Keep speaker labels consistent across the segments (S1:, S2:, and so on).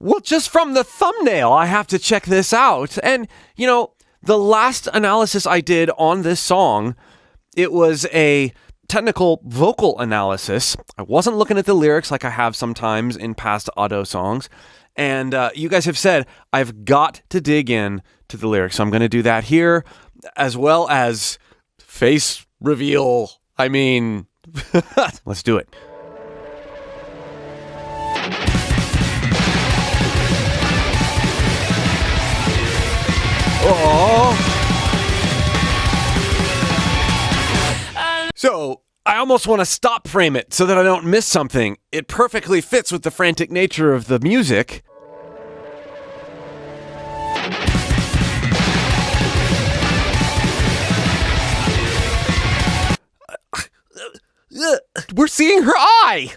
S1: Well, just from the thumbnail, I have to check this out. And, you know, the last analysis I did on this song, it was a technical vocal analysis. I wasn't looking at the lyrics like I have sometimes in past auto songs. And you guys have said I've got to dig in to the lyrics. So I'm going to do that here, as well as face reveal. I mean, let's do it. Oh. So I almost want to stop frame it so that I don't miss something. It perfectly fits with the frantic nature of the music. We're seeing her eye.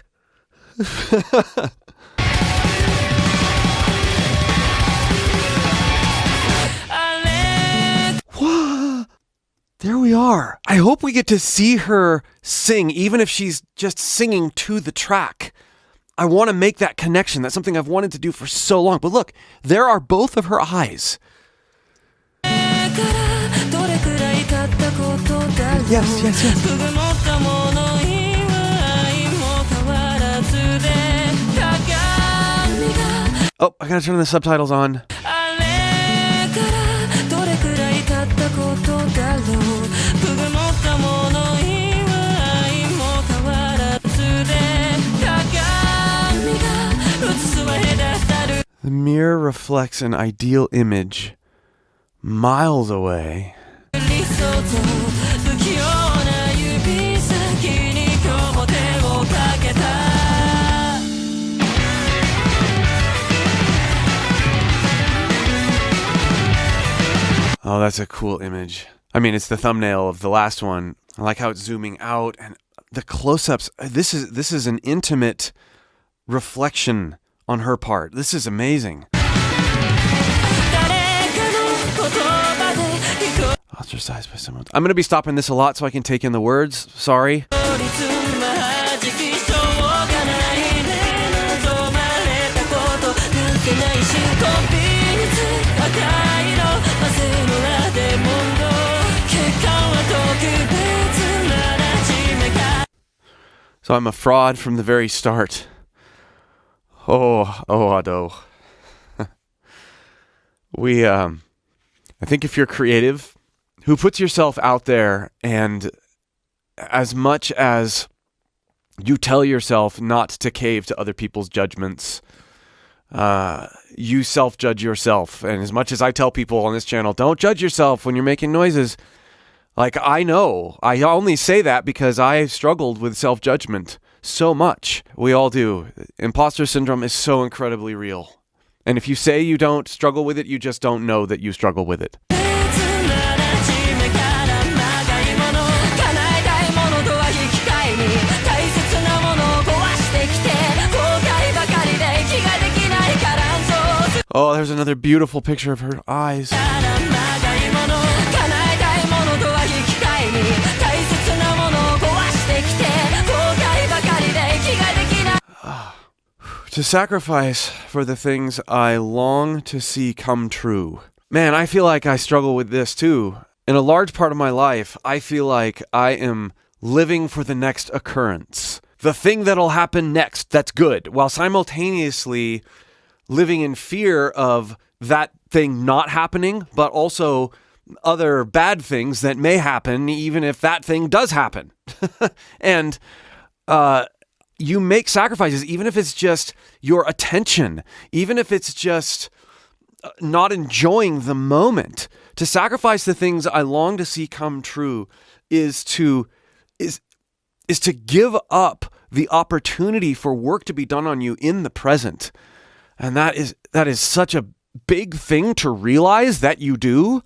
S1: There we are. I hope we get to see her sing, even if she's just singing to the track. I want to make that connection. That's something I've wanted to do for so long. But look, there are both of her eyes. Yes. Oh, I gotta turn the subtitles on. The mirror reflects an ideal image miles away. Oh, that's a cool image. I mean, it's the thumbnail of the last one. I like how it's zooming out and the close-ups. This is an intimate reflection on her part. This is amazing. Ostracized by someone. I'm going to be stopping this a lot so I can take in the words. Sorry. So I'm a fraud from the very start. Ado. I think if you're creative, who puts yourself out there, and as much as you tell yourself not to cave to other people's judgments, you self-judge yourself. And as much as I tell people on this channel, don't judge yourself when you're making noises, like, I know, I only say that because I struggled with self-judgment so much. We all do. Imposter syndrome is so incredibly real. And if you say you don't struggle with it, you just don't know that you struggle with it. Oh, there's another beautiful picture of her eyes. To sacrifice for the things I long to see come true. Man, I feel like I struggle with this too. In a large part of my life, I feel like I am living for the next occurrence. The thing that'll happen next that's good, while simultaneously living in fear of that thing not happening, but also other bad things that may happen even if that thing does happen. And you make sacrifices, even if it's just your attention, even if it's just not enjoying the moment. To sacrifice the things I long to see come true is to give up the opportunity for work to be done on you in the present. And that is such a big thing to realize that you do.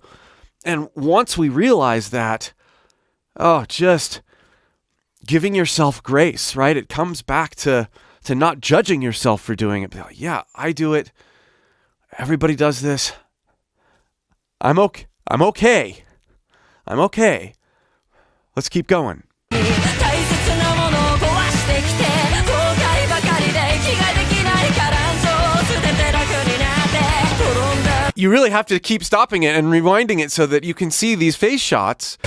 S1: And once we realize that, just giving yourself grace, right? It comes back to not judging yourself for doing it. Be like, yeah, I do it. Everybody does this. I'm okay. I'm okay. Let's keep going. you really have to keep stopping it and rewinding it so that you can see these face shots.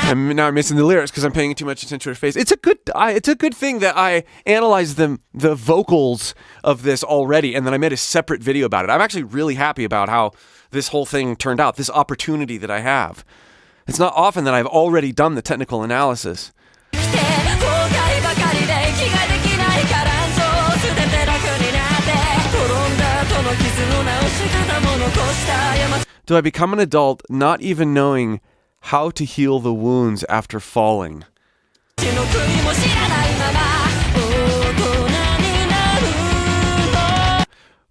S1: And now I'm missing the lyrics because I'm paying too much attention to her face. It's a good thing that I analyzed the vocals of this already, and then I made a separate video about it. I'm actually really happy about how this whole thing turned out, this opportunity that I have. It's not often that I've already done the technical analysis. Do I become an adult not even knowing how to heal the wounds after falling?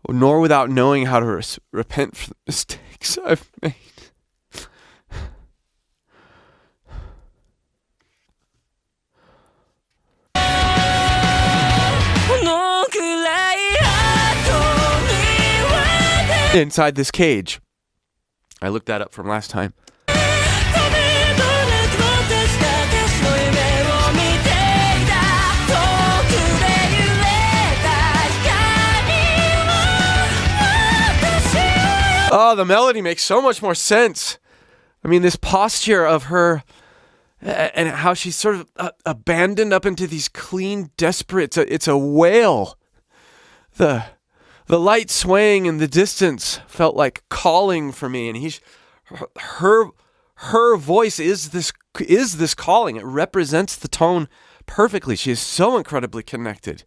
S1: Nor without knowing how to repent for the mistakes I've made. Inside this cage. I looked that up from last time. Oh, the melody makes so much more sense. I mean, this posture of her and how she's sort of abandoned up into these clean, desperate, it's a wail. The light swaying in the distance felt like calling for me, and her voice is this calling. It represents the tone perfectly. She is so incredibly connected.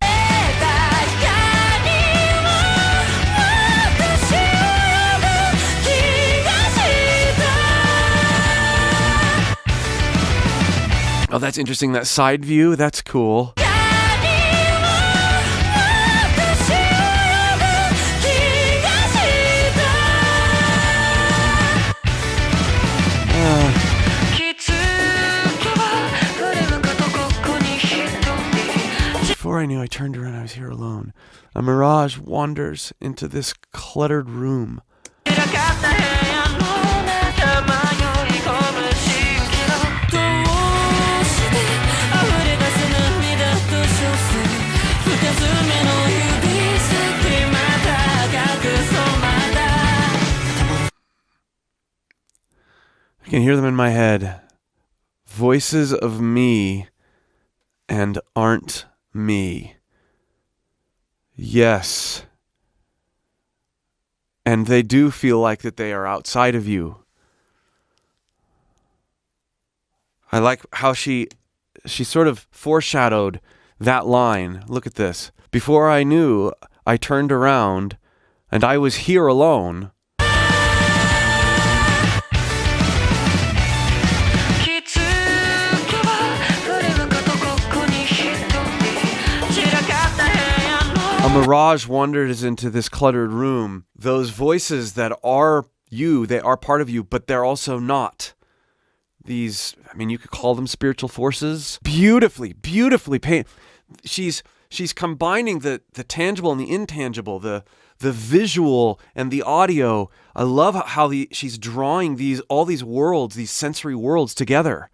S1: Oh, that's interesting. That side view, that's cool. Before I knew, I turned around. I was here alone. A mirage wanders into this cluttered room. I can hear them in my head. Voices of me and aren't me. Yes. And they do feel like that they are outside of you. I like how she sort of foreshadowed that line. Look at this. Before I knew, I turned around and I was here alone. A mirage wanders into this cluttered room. Those voices that are you, they are part of you, but they're also not. These, I mean, you could call them spiritual forces. Beautifully painted. She's combining the tangible and the intangible, the visual and the audio. I love how she's drawing all these worlds, these sensory worlds together.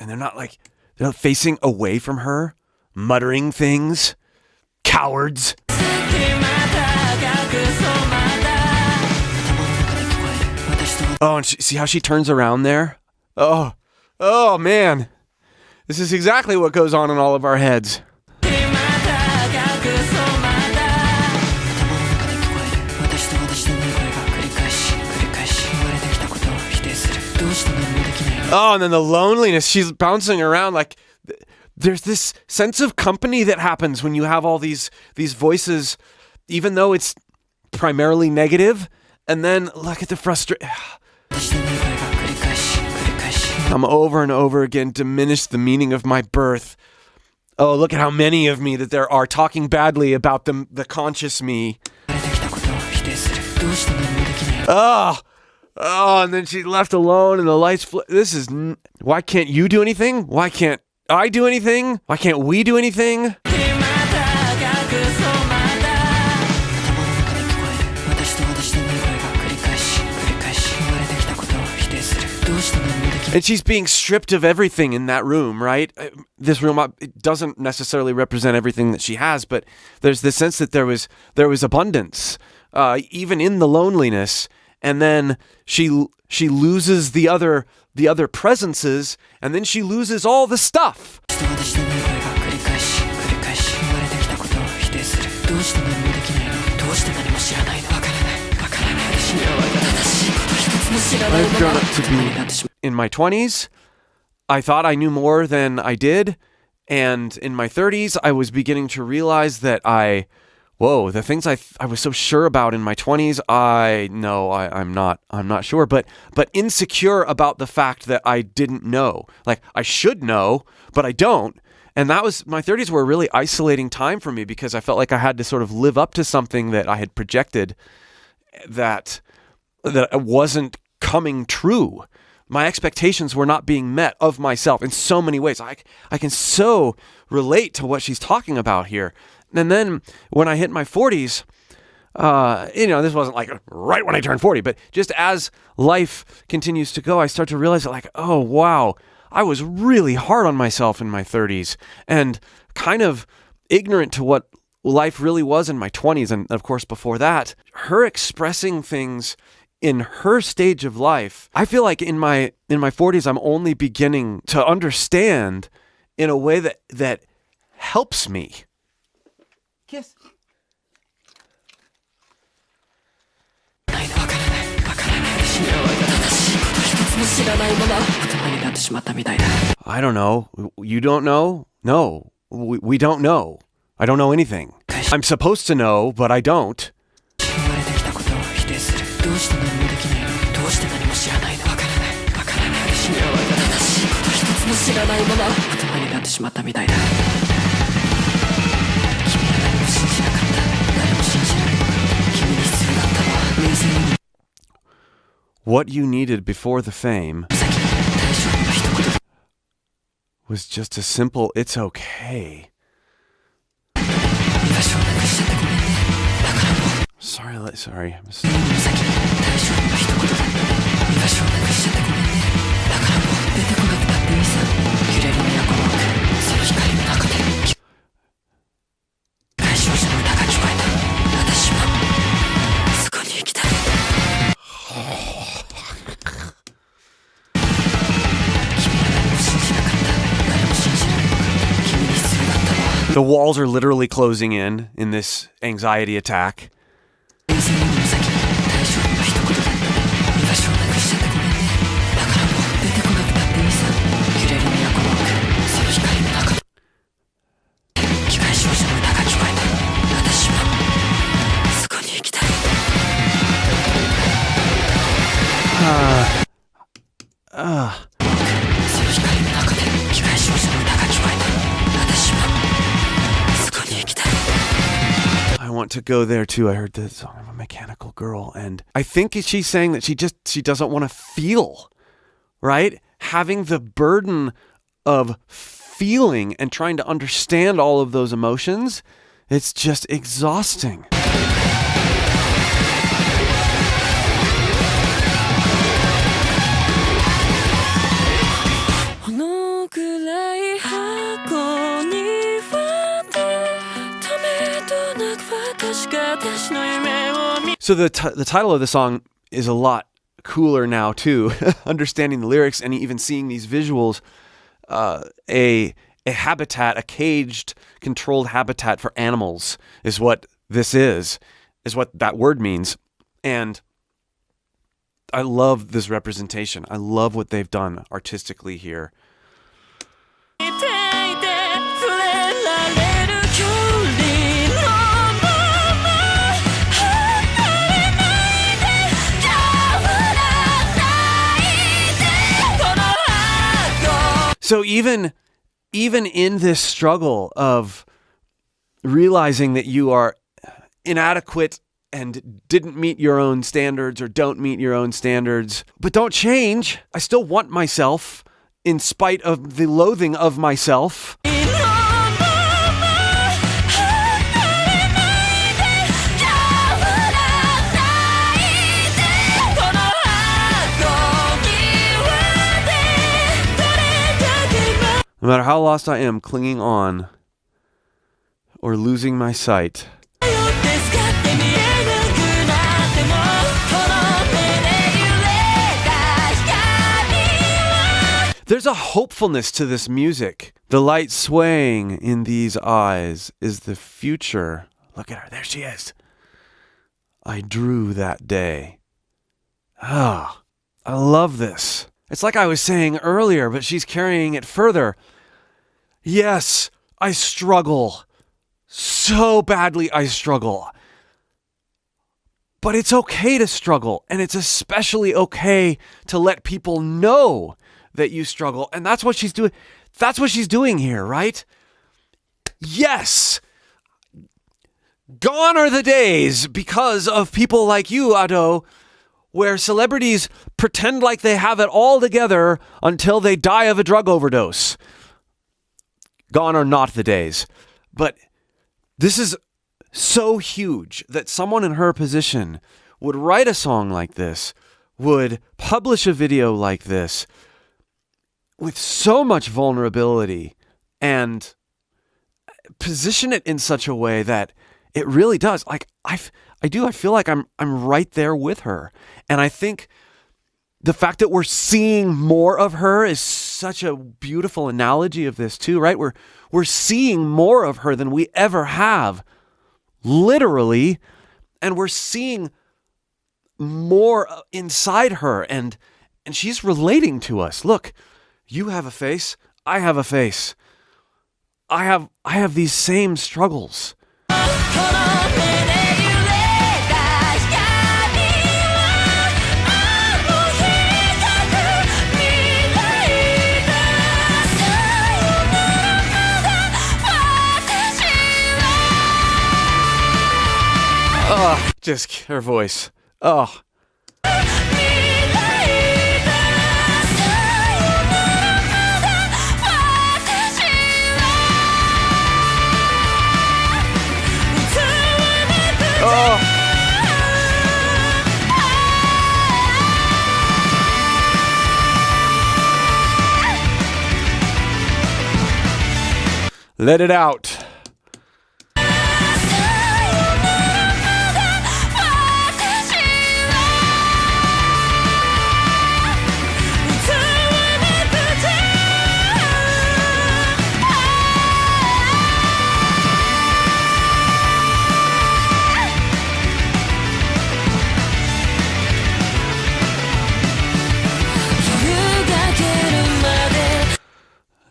S1: And they're not facing away from her, muttering things. Cowards. Oh, and see how she turns around there? Oh, man. This is exactly what goes on in all of our heads. Oh, and then the loneliness. She's bouncing around like there's this sense of company that happens when you have all these voices, even though it's primarily negative. And then look at the frustration. I'm over and over again diminish the meaning of my birth. Oh, look at how many of me that there are talking badly about the conscious me. Oh, and then she's left alone and the lights why can't you do anything? Why can't I do anything? Why can't we do anything? And she's being stripped of everything in that room, right? This room it doesn't necessarily represent everything that she has, but there's the sense that there was abundance, even in the loneliness. And then she loses the other presences, and then she loses all the stuff. I've grown up to be in my 20s. I thought I knew more than I did, and in my 30s, I was beginning to realize that the things I was so sure about in my 20s, I'm not sure, but insecure about the fact that I didn't know. Like, I should know, but I don't. And my 30s were a really isolating time for me because I felt like I had to sort of live up to something that I had projected that wasn't coming true. My expectations were not being met of myself in so many ways. I can so relate to what she's talking about here. And then when I hit my 40s, this wasn't like right when I turned 40, but just as life continues to go, I start to realize that, like, oh, wow, I was really hard on myself in my 30s and kind of ignorant to what life really was in my 20s. And of course, before that, her expressing things in her stage of life, I feel like in my 40s, I'm only beginning to understand in a way that helps me. Kiss. I don't know. You don't know? No, we don't know. I don't know anything. I'm supposed to know, but I don't. What you needed before the fame was just a simple, it's okay. Sorry. The walls are literally closing in this anxiety attack. I want to go there too. I heard the song of a Mechanical Girl, and I think she's saying that she doesn't want to feel, right? Having the burden of feeling and trying to understand all of those emotions, it's just exhausting. So the title of the song is a lot cooler now too. Understanding the lyrics and even seeing these visuals, a habitat, a caged, controlled habitat for animals is what this is what that word means. And I love this representation. I love what they've done artistically here. So even in this struggle of realizing that you are inadequate and didn't meet your own standards or don't meet your own standards. But don't change. I still want myself in spite of the loathing of myself. No matter how lost I am, clinging on or losing my sight. There's a hopefulness to this music. The light swaying in these eyes is the future. Look at her. There she is. I drew that day. Ah, I love this. It's like I was saying earlier, but she's carrying it further. Yes, I struggle. So badly I struggle. But it's okay to struggle, and it's especially okay to let people know that you struggle. And that's what she's doing. That's what she's doing here, right? Yes. Gone are the days because of people like you, Ado, where celebrities pretend like they have it all together until they die of a drug overdose. Gone are not the days. But this is so huge that someone in her position would write a song like this, would publish a video like this with so much vulnerability and position it in such a way that it really does. Like I feel like I'm right there with her. And I think the fact that we're seeing more of her is such a beautiful analogy of this too, right? We're seeing more of her than we ever have, literally, and we're seeing more inside her, and she's relating to us. Look, you have a face, I have a face. I have these same struggles. Oh, just her voice. Oh. Oh. Let it out.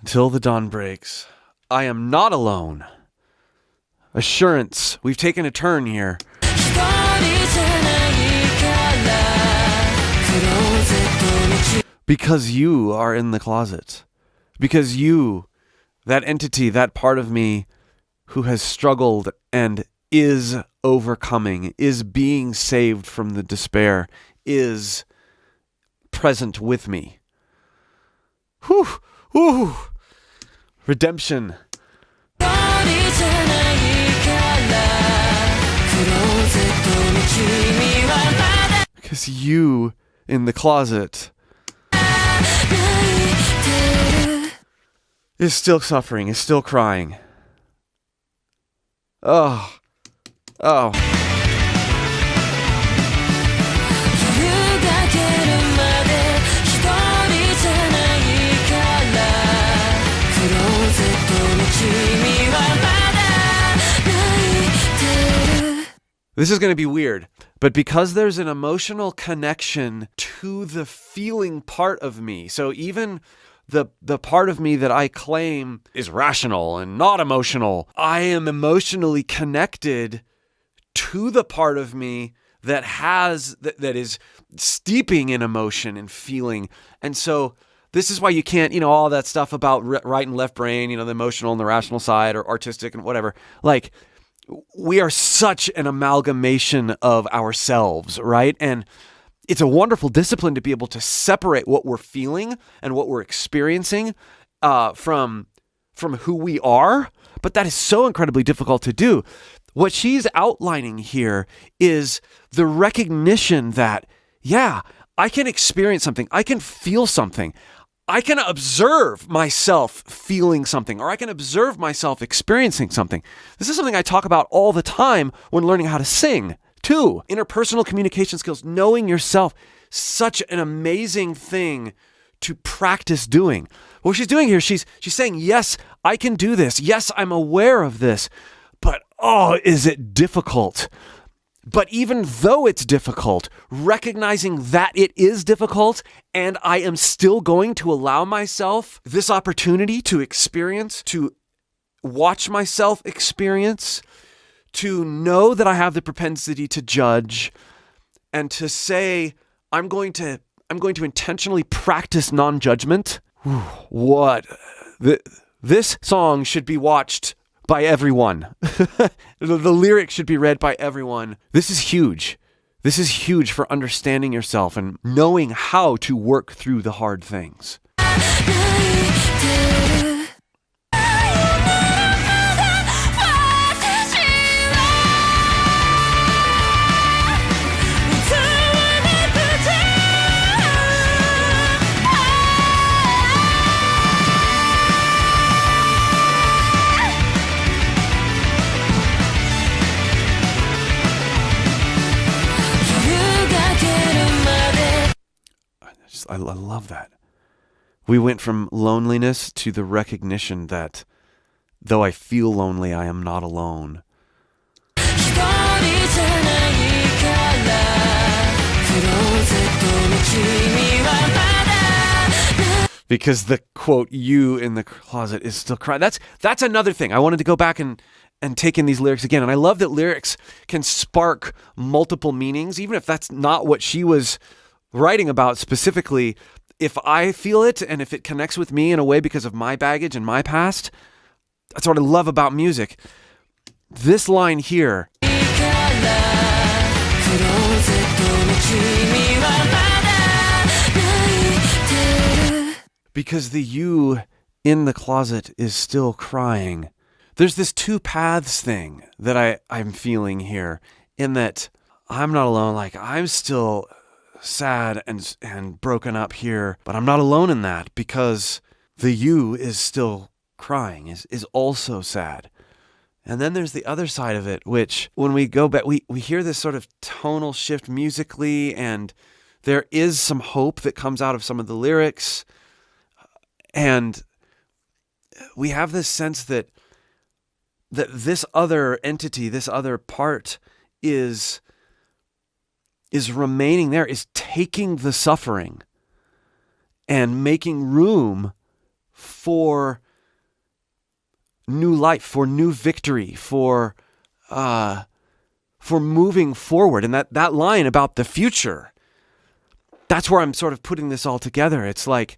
S1: Till the dawn breaks, I am not alone. Assurance, we've taken a turn here. Because you are in the closet. Because you, that entity, that part of me who has struggled and is overcoming, is being saved from the despair, is present with me. Whew, whew. Redemption. Because you in the closet is still suffering, is still crying. Oh. Oh. This is going to be weird, but because there's an emotional connection to the feeling part of me, so even the part of me that I claim is rational and not emotional, I am emotionally connected to the part of me that is steeping in emotion and feeling. And so this is why you can't, all that stuff about right and left brain, the emotional and the rational side or artistic and whatever. Like, we are such an amalgamation of ourselves, right? And it's a wonderful discipline to be able to separate what we're feeling and what we're experiencing from who we are. But that is so incredibly difficult to do. What she's outlining here is the recognition that, yeah, I can experience something. I can feel something. I can observe myself feeling something, or I can observe myself experiencing something. This is something I talk about all the time when learning how to sing, too. Interpersonal communication skills, knowing yourself, such an amazing thing to practice doing. What she's doing here, she's saying, yes, I can do this. Yes, I'm aware of this. But, oh, is it difficult? But even though it's difficult, recognizing that it is difficult and I am still going to allow myself this opportunity to experience, to watch myself experience, to know that I have the propensity to judge, and to say, I'm going to intentionally practice non-judgment. This song should be watched by everyone. The lyrics should be read by everyone. This is huge. This is huge for understanding yourself and knowing how to work through the hard things. I love that. We went from loneliness to the recognition that though I feel lonely, I am not alone. Because the quote, you in the closet is still crying. That's another thing. I wanted to go back and take in these lyrics again. And I love that lyrics can spark multiple meanings, even if that's not what she was writing about specifically. If I feel it and if it connects with me in a way because of my baggage and my past, that's what I love about music. This line here. Because the you in the closet is still crying. There's this two paths thing that I'm feeling here, in that I'm not alone. Like, I'm still sad and broken up here, but I'm not alone in that, because the you is still crying, is also sad. And then there's the other side of it, which when we go back, we hear this sort of tonal shift musically, and there is some hope that comes out of some of the lyrics. And we have this sense that this other entity, this other part is remaining there, is taking the suffering and making room for new life, for new victory, for moving forward. And that line about the future, that's where I'm sort of putting this all together. It's like,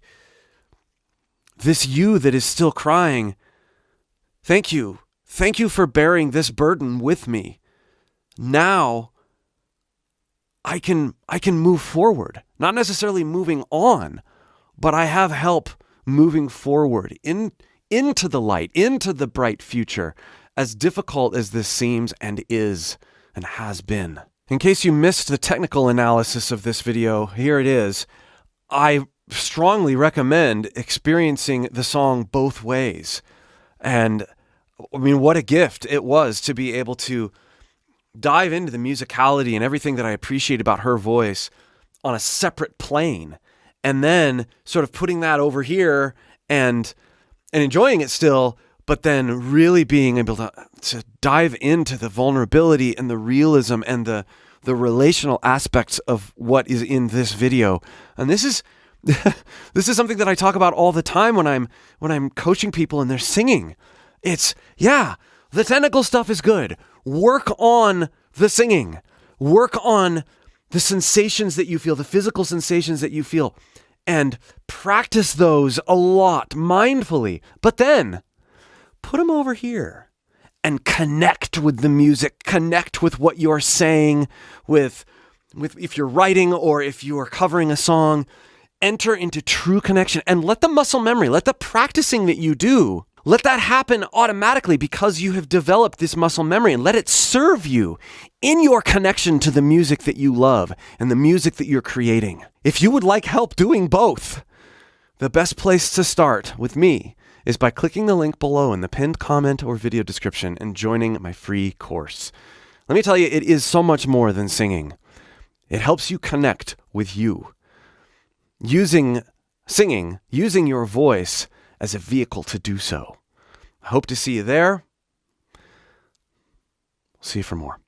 S1: this you that is still crying, thank you. Thank you for bearing this burden with me. Now I can move forward, not necessarily moving on, but I have help moving forward into the light, into the bright future, as difficult as this seems and is and has been. In case you missed the technical analysis of this video, here it is. I strongly recommend experiencing the song both ways. And I mean, what a gift it was to be able to dive into the musicality and everything that I appreciate about her voice on a separate plane, and then sort of putting that over here and enjoying it still, but then really being able to dive into the vulnerability and the realism and the relational aspects of what is in this video. And this is this is something that I talk about all the time when I'm coaching people and they're singing. It's, yeah, the technical stuff is good. Work on the singing. Work on the sensations that you feel, the physical sensations that you feel, and practice those a lot mindfully. But then put them over here and connect with the music, connect with what you're saying, with if you're writing or if you are covering a song. Enter into true connection and let the muscle memory, let the practicing that you do, let that happen automatically because you have developed this muscle memory, and let it serve you in your connection to the music that you love and the music that you're creating. If you would like help doing both, the best place to start with me is by clicking the link below in the pinned comment or video description and joining my free course. Let me tell you, it is so much more than singing. It helps you connect with you. Using your voice as a vehicle to do so. I hope to see you there. See you for more.